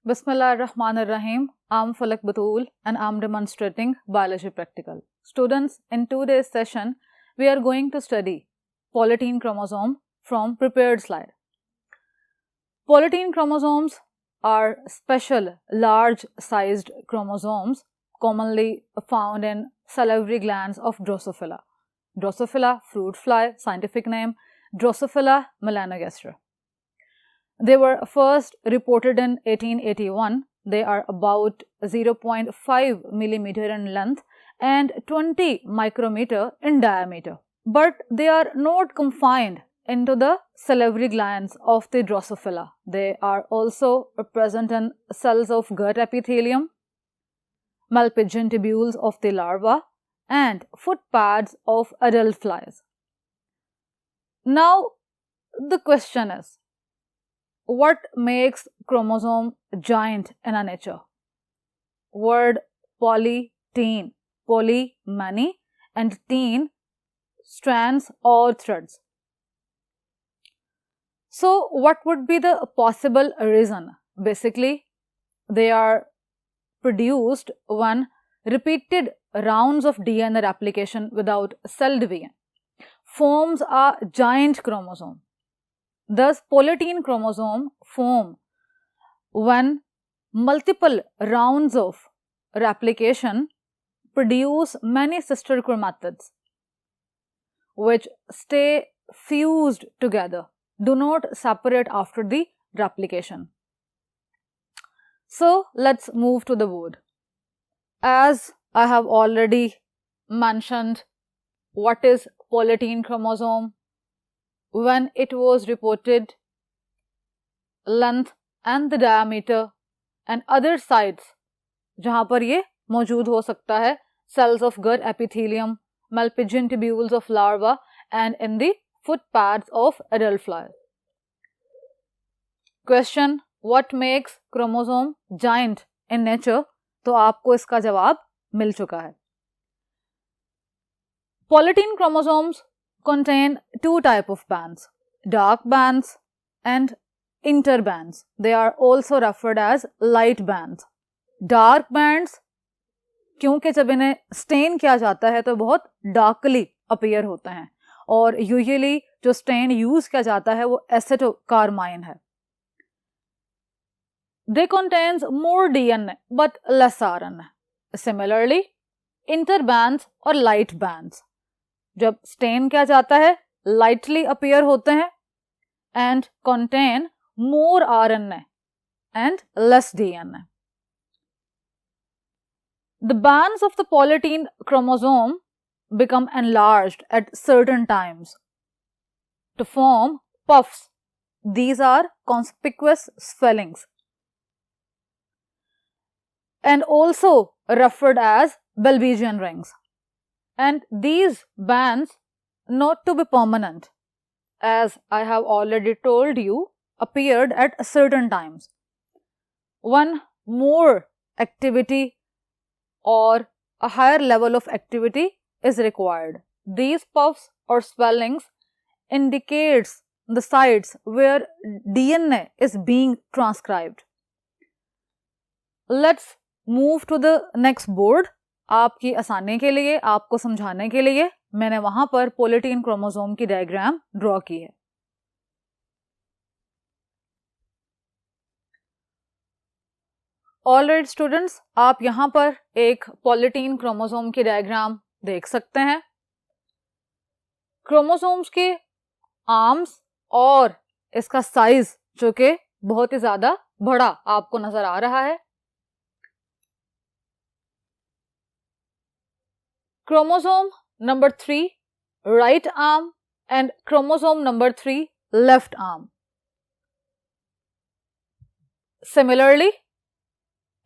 Bismillahirrahmanirrahim. I'm Falak Batul and I'm demonstrating biology practical. Students, in today's session, we are going to study polytene chromosome from prepared slide. Polytene chromosomes are special large-sized chromosomes commonly found in salivary glands of Drosophila. Drosophila fruit fly, scientific name Drosophila melanogaster. They were first reported in 1881. They are about 0.5 millimeter in length and 20 micrometer in diameter. But they are not confined into the salivary glands of the Drosophila. They are also present in cells of gut epithelium, malpighian tubules of the larva, and footpads of adult flies. Now, the question is, what makes chromosome giant in a nature? Word polytene, poly many and teen strands or threads. So what would be the possible reason? Basically, they are produced when repeated rounds of DNA replication without cell division forms a giant chromosome. Thus, polytene chromosome form when multiple rounds of replication produce many sister chromatids which stay fused together, do not separate after the replication. So, let's move to the board. As I have already mentioned, what is polytene chromosome? When it was reported, length and the diameter and other sites जहाँ पर ये मौजूद हो सकता है, cells of gut epithelium, malpighian tubules of larva and in the footpads of adult flies. Question: what makes chromosome giant in nature? तो आपको इसका जवाब मिल चुका है. Polytene chromosomes contain two types of bands, dark bands and interbands. They are also referred as light bands. Dark bands क्योंकि जब इन्हें stand किया जाता है तो बहुत डार्कली अपीयर होते हैं और यूजुअली जो स्टेन यूज किया जाता है वो एसिटोकार्माइन है. They contains more DNA but less RNA. Similarly, interbands और light bands जब स्टेन किया जाता है लाइटली अपीयर होते हैं and contain more RNA and less DNA. The bands of the polytene chromosome become enlarged at certain times to form puffs. These are conspicuous swellings and also referred as Bellbighian rings. And these bands, not to be permanent, as I have already told you, appeared at certain times. When more activity or a higher level of activity is required, these puffs or swellings indicates the sites where DNA is being transcribed. Let's move to the next board. आपकी आसानी के लिए, आपको समझाने के लिए मैंने वहां पर पोलीटीन क्रोमोसोम की डायग्राम ड्रॉ की है. ऑलराइट स्टूडेंट्स, आप यहां पर एक पोलीटीन क्रोमोसोम की डायग्राम देख सकते हैं. क्रोमोसोम्स के आर्म्स और इसका साइज जो कि बहुत ही ज्यादा बड़ा आपको नजर आ रहा है. Chromosome number 3 right arm and chromosome number 3 left arm. Similarly,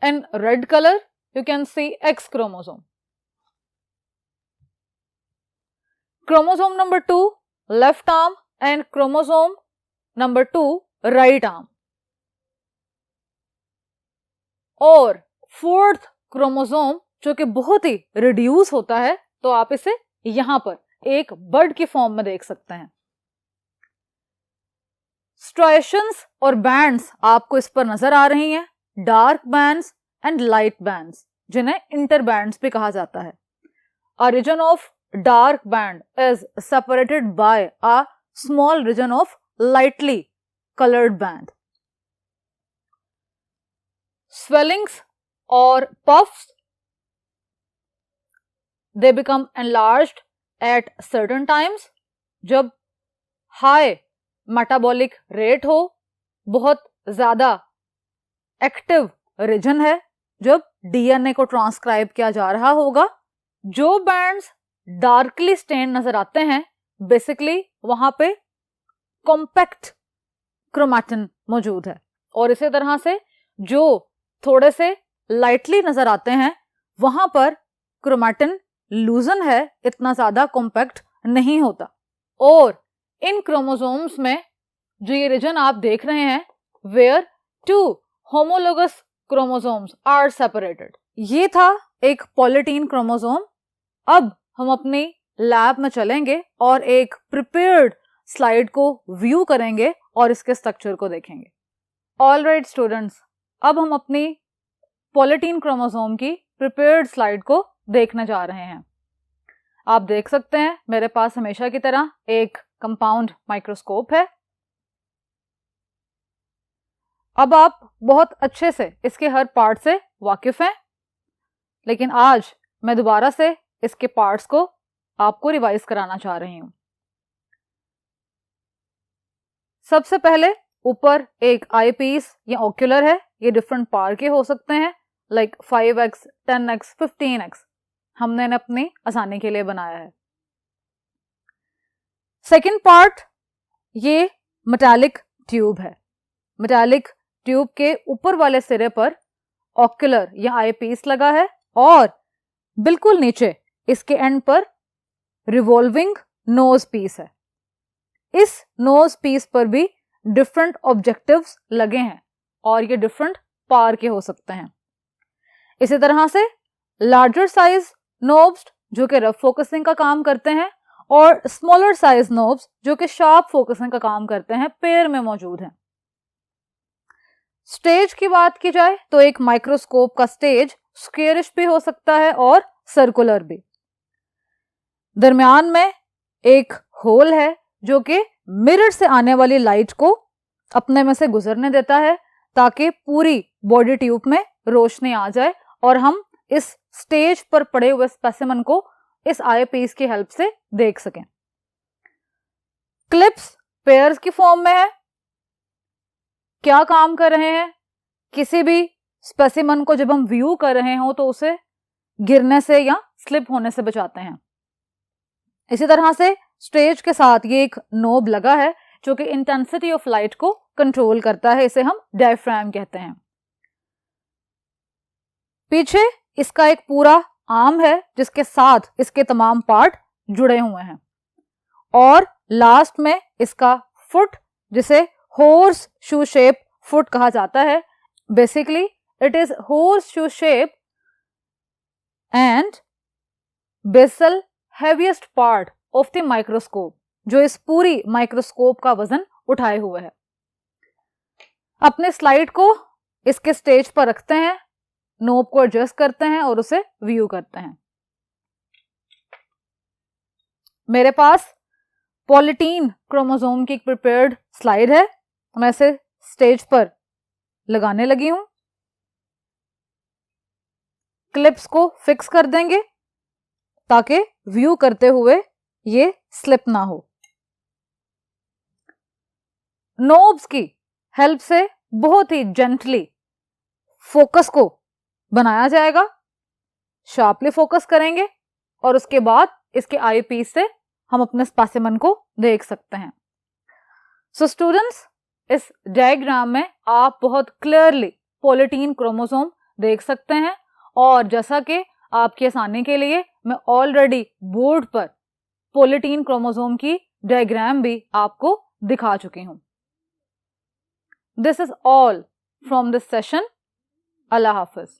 in red color you can see X chromosome. Chromosome number 2 left arm and chromosome number 2 right arm. और fourth chromosome जो कि बहुत ही रिड्यूस होता है, तो आप इसे यहां पर एक बर्ड की फॉर्म में देख सकते हैं. स्ट्राइएशंस और बैंड्स आपको इस पर नजर आ रही हैं. Dark bands and light bands, जिन्हें इंटरबैंड्स भी कहा जाता है. A region of dark band is separated by a small region of lightly colored band. Swellings or puffs, they become enlarged at certain times. जब high metabolic rate हो, बहुत ज़्यादा active region है, जब डीएनए को ट्रांसक्राइब किया जा रहा होगा. जो बैंड्स डार्कली स्टेन नजर आते हैं, बेसिकली वहां पे कॉम्पैक्ट क्रोमैटिन मौजूद है. और इसी तरह से जो थोड़े से लाइटली नजर आते हैं, वहां पर क्रोमैटिन लूजन है, इतना ज्यादा कॉम्पैक्ट नहीं होता. और इन क्रोमोसोम्स में जो ये रीजन आप देख रहे हैं, where 2 homologous chromosomes are separated, ये था एक पॉलीटीन क्रोमोसोम. अब हम अपनी लैब में चलेंगे और एक प्रिपेयर्ड स्लाइड को व्यू करेंगे और इसके स्ट्रक्चर को देखेंगे. ऑलराइट स्टूडेंट्स, अब हम अपनी पॉलीटीन क्रोमोसोम की प्रिपेयर्ड स्लाइड को देखने जा रहे हैं. आप देख सकते हैं मेरे पास हमेशा की तरह एक कंपाउंड माइक्रोस्कोप है. अब आप बहुत अच्छे से इसके हर पार्ट से वाकिफ हैं, लेकिन आज मैं दोबारा से इसके पार्ट्स को आपको रिवाइज कराना चाह रही हूं. सबसे पहले ऊपर एक आई पीस या ओक्यूलर है. ये डिफरेंट पार्ट के हो सकते हैं, लाइक 5x, 10x, 15x. हमने इन्हें अपनी आसानी के लिए बनाया है. सेकेंड पार्ट ये मेटालिक ट्यूब है. मेटालिक ट्यूब के ऊपर वाले सिरे पर ओक्यूलर या आई पीस लगा है और बिल्कुल नीचे इसके एंड पर रिवॉल्विंग नोज पीस है. इस नोज पीस पर भी डिफरेंट ऑब्जेक्टिव्स लगे हैं और ये डिफरेंट पार के हो सकते हैं. इसी तरह से लार्जर साइज नोब्स जो कि रफ फोकसिंग का काम करते हैं और स्मॉलर साइज नोब्स जो कि शार्प फोकसिंग का काम करते हैं, पेयर में मौजूद हैं. स्टेज की बात की जाए तो एक माइक्रोस्कोप का स्टेज स्क्वेयरिश भी हो सकता है और सर्कुलर भी. दरमियान में एक होल है जो कि मिरर से आने वाली लाइट को अपने में से गुजरने देता है ताकि पूरी बॉडी ट्यूब में रोशनी आ जाए और हम इस स्टेज पर पड़े हुए स्पेसिमेन को इस आई पीस की हेल्प से देख सकें. क्लिप्स पेयर्स की फॉर्म में है. क्या काम कर रहे हैं? किसी भी स्पेसिमेन को जब हम व्यू कर रहे हो तो उसे गिरने से या स्लिप होने से बचाते हैं. इसी तरह से स्टेज के साथ ये एक नोब लगा है जो कि इंटेंसिटी ऑफ लाइट को कंट्रोल करता है. इसे हम डायफ्राम कहते हैं. पीछे इसका एक पूरा आर्म है जिसके साथ इसके तमाम पार्ट जुड़े हुए हैं. और लास्ट में इसका फुट, जिसे हॉर्स शू शेप फुट कहा जाता है. Basically it is horse shoe shape and basal heaviest part of the microscope, जो इस पूरी माइक्रोस्कोप का वजन उठाए हुए है. अपने स्लाइड को इसके स्टेज पर रखते हैं, नोब को एडजस्ट करते हैं और उसे व्यू करते हैं. मेरे पास पॉलीटीन क्रोमोसोम की प्रिपेयर्ड स्लाइड है. मैं इसे स्टेज पर लगाने लगी हूं. क्लिप्स को फिक्स कर देंगे ताकि व्यू करते हुए ये स्लिप ना हो. नोब्स की हेल्प से बहुत ही जेंटली फोकस को बनाया जाएगा. शार्पली फोकस करेंगे और उसके बाद इसके आई पीस से हम अपने स्पेसिमेन को देख सकते हैं. सो स्टूडेंट्स, इस डायग्राम में आप बहुत क्लियरली पॉलीटीन क्रोमोसोम देख सकते हैं और जैसा कि आपकी आसानी के लिए मैं ऑलरेडी बोर्ड पर पॉलीटीन क्रोमोसोम की डायग्राम भी आपको दिखा चुकी हूं. This is all from this session. Allah Hafiz.